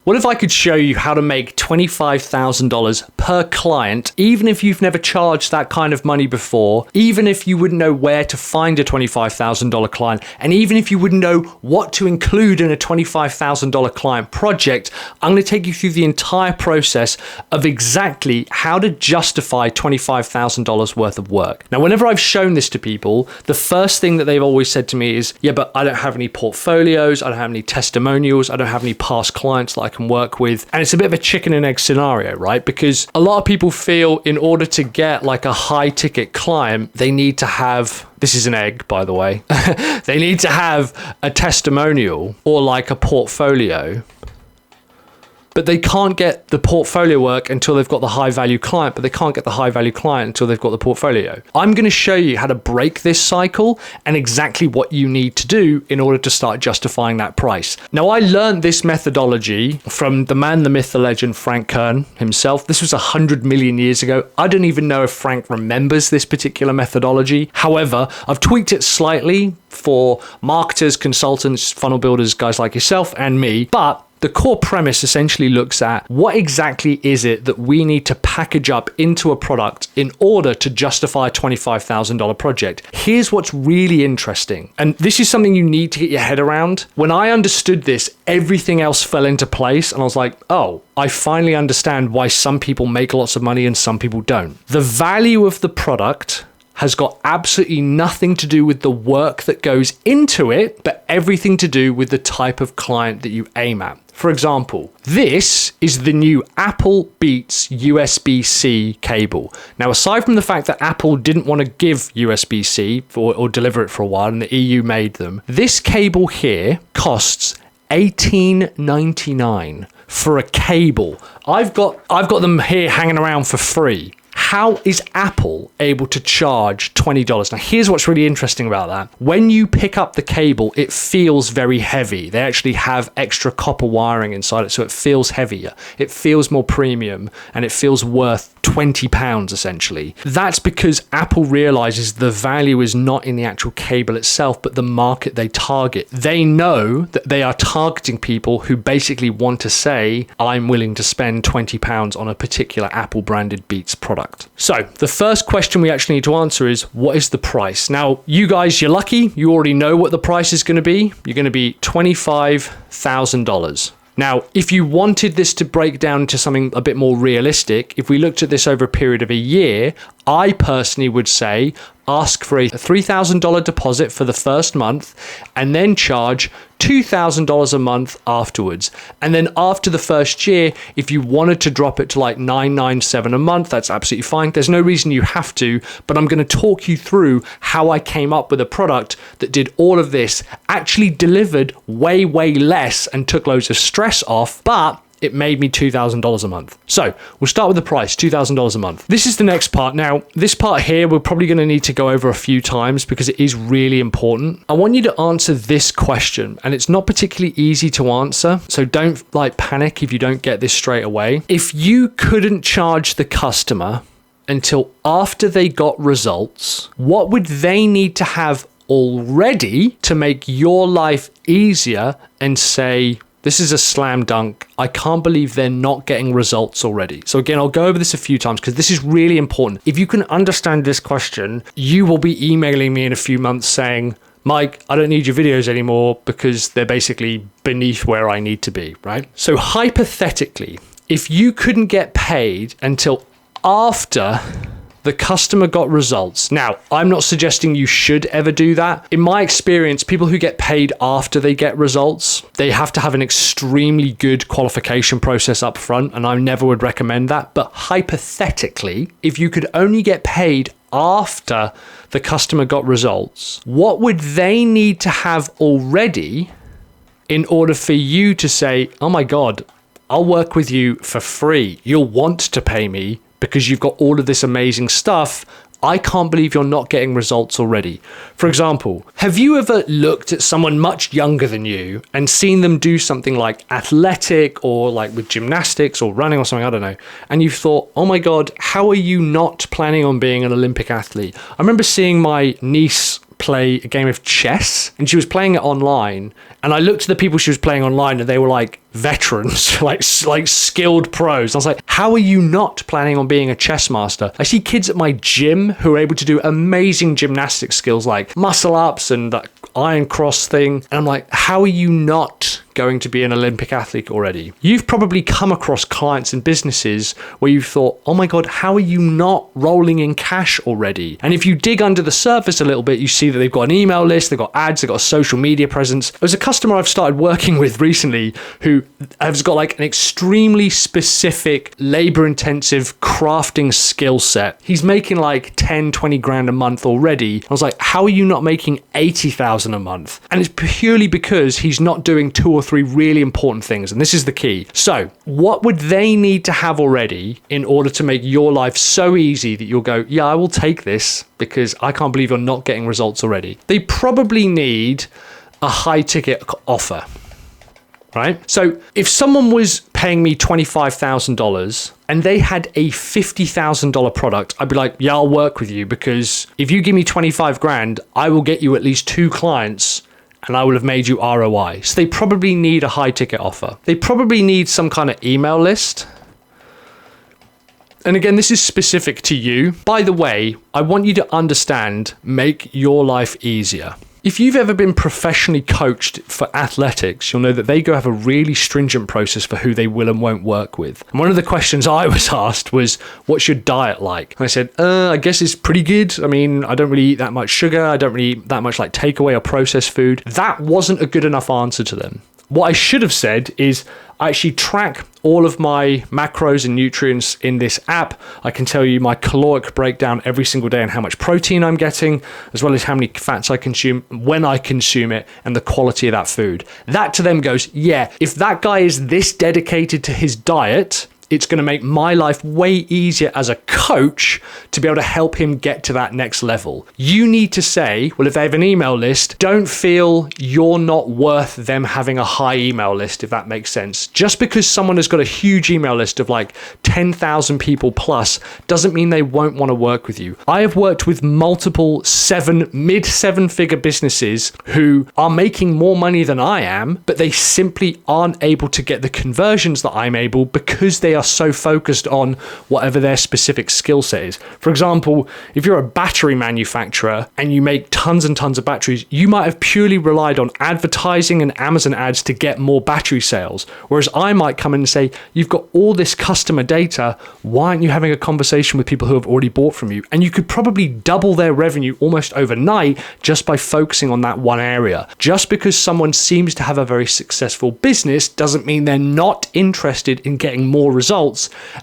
What if I could show you how to make $25,000 per client, even if you've never charged that kind of money before, even if you wouldn't know where to find a $25,000 client, and even if you wouldn't know what to include in a $25,000 client project? I'm going to take you through the entire process of exactly how to justify $25,000 worth of work. Now, whenever I've shown this to people, the first thing that they've always said to me is, yeah, but I don't have any portfolios, I don't have any testimonials, I don't have any past clients that I can work with. And it's a bit of a chicken and egg scenario, right? Because a lot of people feel in order to get like a high ticket client, they need to have, this is an egg, by the way, they need to have a testimonial or like a portfolio. But they can't get the portfolio work until they've got the high value client, but they can't get the high value client until they've got the portfolio. I'm going to show you how to break this cycle and exactly what you need to do in order to start justifying that price. Now, I learned this methodology from the man, the myth, the legend, Frank Kern himself. This was 100 million years ago. I don't even know if Frank remembers this particular methodology. However, I've tweaked it slightly for marketers, consultants, funnel builders, guys like yourself and me, but the core premise essentially looks at what exactly is it that we need to package up into a product in order to justify a $25,000 project. Here's what's really interesting, and this is something you need to get your head around. When I understood this, everything else fell into place, and I was like, oh, I finally understand why some people make lots of money and some people don't. The value of the product has got absolutely nothing to do with the work that goes into it, but everything to do with the type of client that you aim at. For example, this is the new Apple Beats USB-C cable. Now, aside from the fact that Apple didn't want to give USB-C or deliver it for a while and the EU made them, this cable here costs $18.99 for a cable. I've got them here hanging around for free. How is Apple able to charge $20? Now, here's what's really interesting about that. When you pick up the cable, it feels very heavy. They actually have extra copper wiring inside it, so it feels heavier. It feels more premium, and it feels worth £20 essentially. That's because Apple realizes the value is not in the actual cable itself, but the market they target. They know that they are targeting people who basically want to say, I'm willing to spend £20 on a particular Apple branded Beats product. So the first question we actually need to answer is, what is the price? Now, you guys, you're lucky. You already know what the price is going to be. You're going to be $25,000. Now, if you wanted this to break down to something a bit more realistic, if we looked at this over a period of a year, I personally would say ask for a $3,000 deposit for the first month and then charge $2,000 a month afterwards. And then after the first year, if you wanted to drop it to like $997 a month, that's absolutely fine. There's no reason you have to, but I'm going to talk you through how I came up with a product that did all of this, actually delivered way, way less and took loads of stress off, but it made me $2,000 a month. So we'll start with the price, $2,000 a month. This is the next part. Now, this part here, we're probably going to need to go over a few times because it is really important. I want you to answer this question, and it's not particularly easy to answer. So don't like panic if you don't get this straight away. If you couldn't charge the customer until after they got results, what would they need to have already to make your life easier and say, this is a slam dunk. I can't believe they're not getting results already. So again, I'll go over this a few times because this is really important. If you can understand this question, you will be emailing me in a few months saying, Mike, I don't need your videos anymore because they're basically beneath where I need to be, right? So hypothetically, if you couldn't get paid until after the customer got results. Now, I'm not suggesting you should ever do that. In my experience, people who get paid after they get results, they have to have an extremely good qualification process up front, and I never would recommend that. But hypothetically, if you could only get paid after the customer got results, what would they need to have already in order for you to say, oh my God, I'll work with you for free. You'll want to pay me because you've got all of this amazing stuff. I can't believe you're not getting results already. For example, have you ever looked at someone much younger than you and seen them do something like athletic or like with gymnastics or running or something, I don't know, and you thought, oh my God, how are you not planning on being an Olympic athlete? I remember seeing my niece play a game of chess, and she was playing it online. And I looked at the people she was playing online, and they were like veterans, like skilled pros. I was like, how are you not planning on being a chess master? I see kids at my gym who are able to do amazing gymnastic skills like muscle ups and that iron cross thing. And I'm like, how are you not going to be an Olympic athlete already? You've probably come across clients and businesses where you thought, oh my God, how are you not rolling in cash already? And if you dig under the surface a little bit, you see that they've got an email list, they've got ads, they've got a social media presence. There's a customer I've started working with recently who has got like an extremely specific labor intensive crafting skill set. He's making like 10, 20 grand a month already. I was like, how are you not making 80,000 a month? And it's purely because he's not doing 2 or 3 really important things. And this is the key. So what would they need to have already in order to make your life so easy that you'll go, yeah, I will take this because I can't believe you're not getting results already? They probably need a high ticket offer, right? So if someone was paying me $25,000 and they had a $50,000 product, I'd be like, yeah, I'll work with you, because if you give me 25 grand, I will get you at least 2 clients and I will have made you ROI. So they probably need a high ticket offer. They probably need some kind of email list. And again, this is specific to you. By the way, I want you to understand, make your life easier. If you've ever been professionally coached for athletics, you'll know that they go have a really stringent process for who they will and won't work with. And one of the questions I was asked was, what's your diet like? And I said, I guess it's pretty good. I mean, I don't really eat that much sugar. I don't really eat that much like takeaway or processed food. That wasn't a good enough answer to them. What I should have said is, I actually track all of my macros and nutrients in this app. I can tell you my caloric breakdown every single day and how much protein I'm getting, as well as how many fats I consume, when I consume it, and the quality of that food. That to them goes, yeah, if that guy is this dedicated to his diet, it's going to make my life way easier as a coach to be able to help him get to that next level. You need to say, well, if they have an email list, don't feel you're not worth them having a high email list, if that makes sense. Just because someone has got a huge email list of like 10,000 people plus doesn't mean they won't want to work with you. I have worked with multiple mid seven figure businesses who are making more money than I am, but they simply aren't able to get the conversions that I'm able because they are so focused on whatever their specific skill set is. For example, if you're a battery manufacturer and you make tons and tons of batteries, you might have purely relied on advertising and Amazon ads to get more battery sales. Whereas I might come in and say, you've got all this customer data, why aren't you having a conversation with people who have already bought from you? And you could probably double their revenue almost overnight just by focusing on that one area. Just because someone seems to have a very successful business doesn't mean they're not interested in getting more results,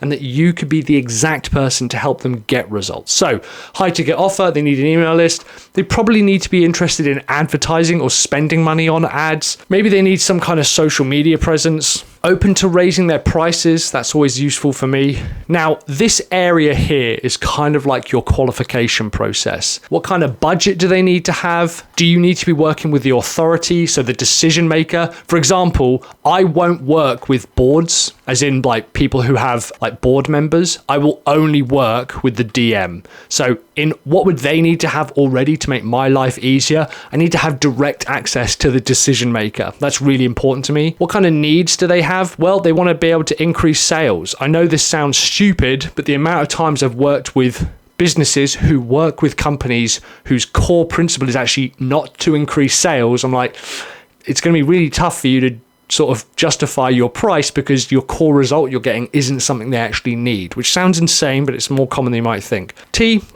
and that you could be the exact person to help them get results. So, high ticket offer, they need an email list. They probably need to be interested in advertising or spending money on ads. Maybe they need some kind of social media presence. Open to raising their prices, that's always useful for me. Now, this area here is kind of like your qualification process. What kind of budget do they need to have? Do you need to be working with the authority, so the decision maker? For example, I won't work with boards, as in like people who have like board members. I will only work with the DM. So in what would they need to have already to make my life easier? I need to have direct access to the decision maker. That's really important to me. What kind of needs do they have? Well, they want to be able to increase sales. I know this sounds stupid, but the amount of times I've worked with businesses who work with companies whose core principle is actually not to increase sales, I'm like, it's going to be really tough for you to sort of justify your price because your core result you're getting isn't something they actually need, which sounds insane, but it's more common than you might think.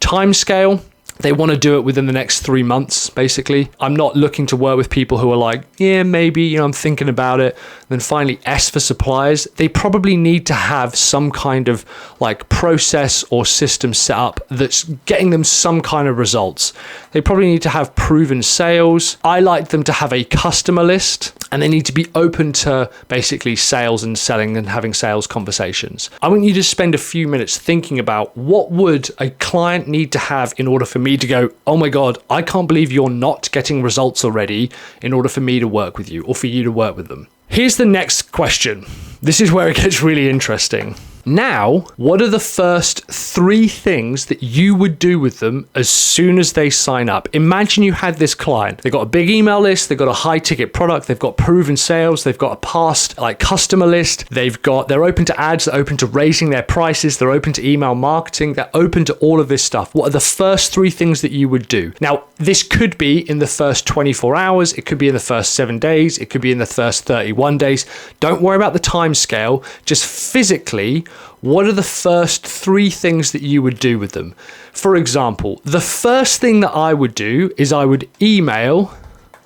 Time scale. They want to do it within the next 3 months, basically. I'm not looking to work with people who are like, yeah, maybe, I'm thinking about it. And then finally, S for suppliers. They probably need to have some kind of like process or system set up that's getting them some kind of results. They probably need to have proven sales. I like them to have a customer list, and they need to be open to basically sales and selling and having sales conversations. I want you to spend a few minutes thinking about what would a client need to have in order for me to go, oh my God, I can't believe you're not getting results already, in order for me to work with you or for you to work with them. Here's the next question. This is where it gets really interesting. Now, what are the first 3 things that you would do with them as soon as they sign up? Imagine you had this client. They've got a big email list, they've got a high ticket product, they've got proven sales, they've got a past customer list, they're open to ads, they're open to raising their prices, they're open to email marketing, they're open to all of this stuff. What are the first 3 things that you would do? Now, this could be in the first 24 hours, it could be in the first 7 days, it could be in the first 31 days. Don't worry about the time scale, just physically, what are the first 3 things that you would do with them? For example, the first thing that I would do is I would email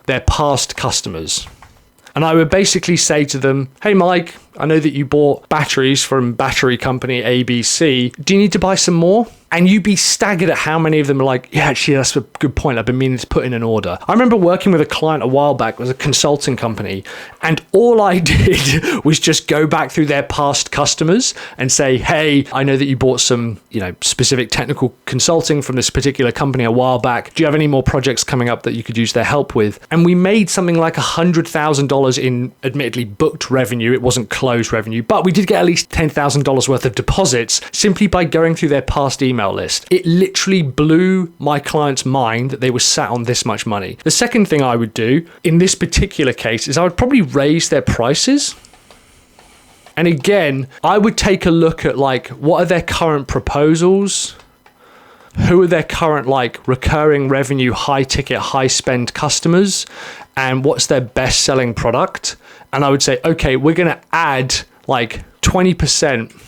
their past customers. And I would basically say to them, hey, Mike, I know that you bought batteries from battery company ABC. Do you need to buy some more? And you'd be staggered at how many of them are like, yeah, actually, that's a good point. I've been meaning to put in an order. I remember working with a client a while back, it was a consulting company, and all I did was just go back through their past customers and say, hey, I know that you bought some, specific technical consulting from this particular company a while back. Do you have any more projects coming up that you could use their help with? And we made something like $100,000 in admittedly booked revenue. It wasn't closed revenue, but we did get at least $10,000 worth of deposits simply by going through their past email list. It literally blew my client's mind that they were sat on this much money. The second thing I would do in this particular case is I would probably raise their prices. And again, I would take a look at what are their current proposals? Who are their current recurring revenue, high ticket, high spend customers? And what's their best selling product? And I would say, okay, we're going to add 20%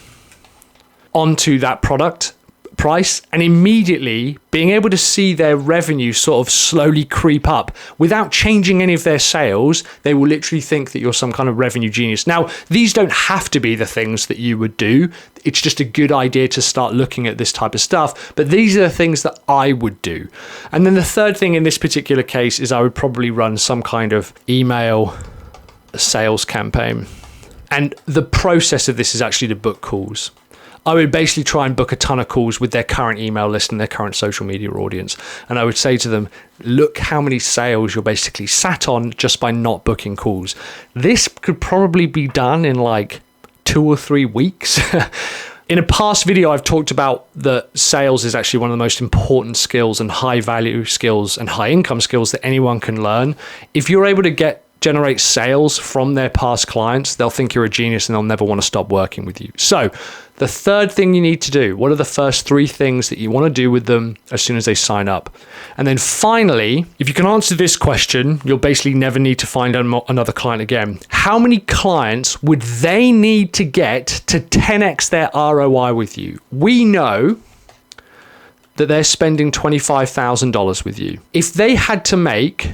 onto that product price, and immediately being able to see their revenue sort of slowly creep up without changing any of their sales, they will literally think that you're some kind of revenue genius. Now, these don't have to be the things that you would do. It's just a good idea to start looking at this type of stuff, but these are the things that I would do. And then the third thing in this particular case is I would probably run some kind of email sales campaign. And the process of this is actually to book calls. I would basically try and book a ton of calls with their current email list and their current social media audience. And I would say to them, look how many sales you're basically sat on just by not booking calls. This could probably be done in 2 or 3 weeks. In a past video, I've talked about that sales is actually one of the most important skills and high value skills and high income skills that anyone can learn. If you're able to generate sales from their past clients, they'll think you're a genius and they'll never want to stop working with you. So the third thing you need to do, what are the first 3 things that you want to do with them as soon as they sign up? And then finally, if you can answer this question, you'll basically never need to find another client again. How many clients would they need to get to 10x their ROI with you? We know that they're spending $25,000 with you. If they had to make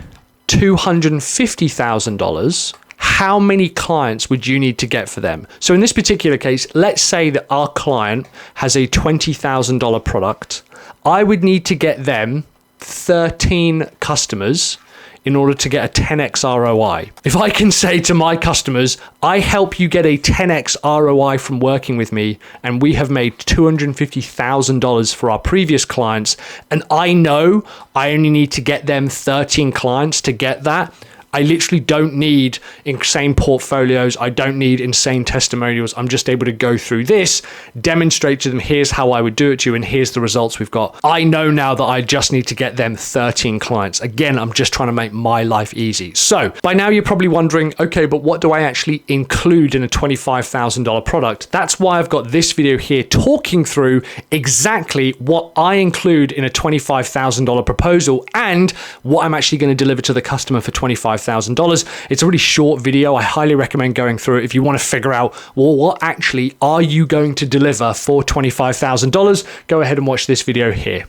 $250,000, how many clients would you need to get for them? So in this particular case, let's say that our client has a $20,000 product. I would need to get them 13 customers in order to get a 10x ROI. If I can say to my customers, I help you get a 10x ROI from working with me, and we have made $250,000 for our previous clients, and I know I only need to get them 13 clients to get that, I literally don't need insane portfolios. I don't need insane testimonials. I'm just able to go through this, demonstrate to them, here's how I would do it to you, and here's the results we've got. I know now that I just need to get them 13 clients. Again, I'm just trying to make my life easy. So by now you're probably wondering, okay, but what do I actually include in a $25,000 product? That's why I've got this video here talking through exactly what I include in a $25,000 proposal and what I'm actually going to deliver to the customer for $25,000. It's a really short video. I highly recommend going through it if you want to figure out, well, what actually are you going to deliver for $25,000? Go ahead and watch this video here.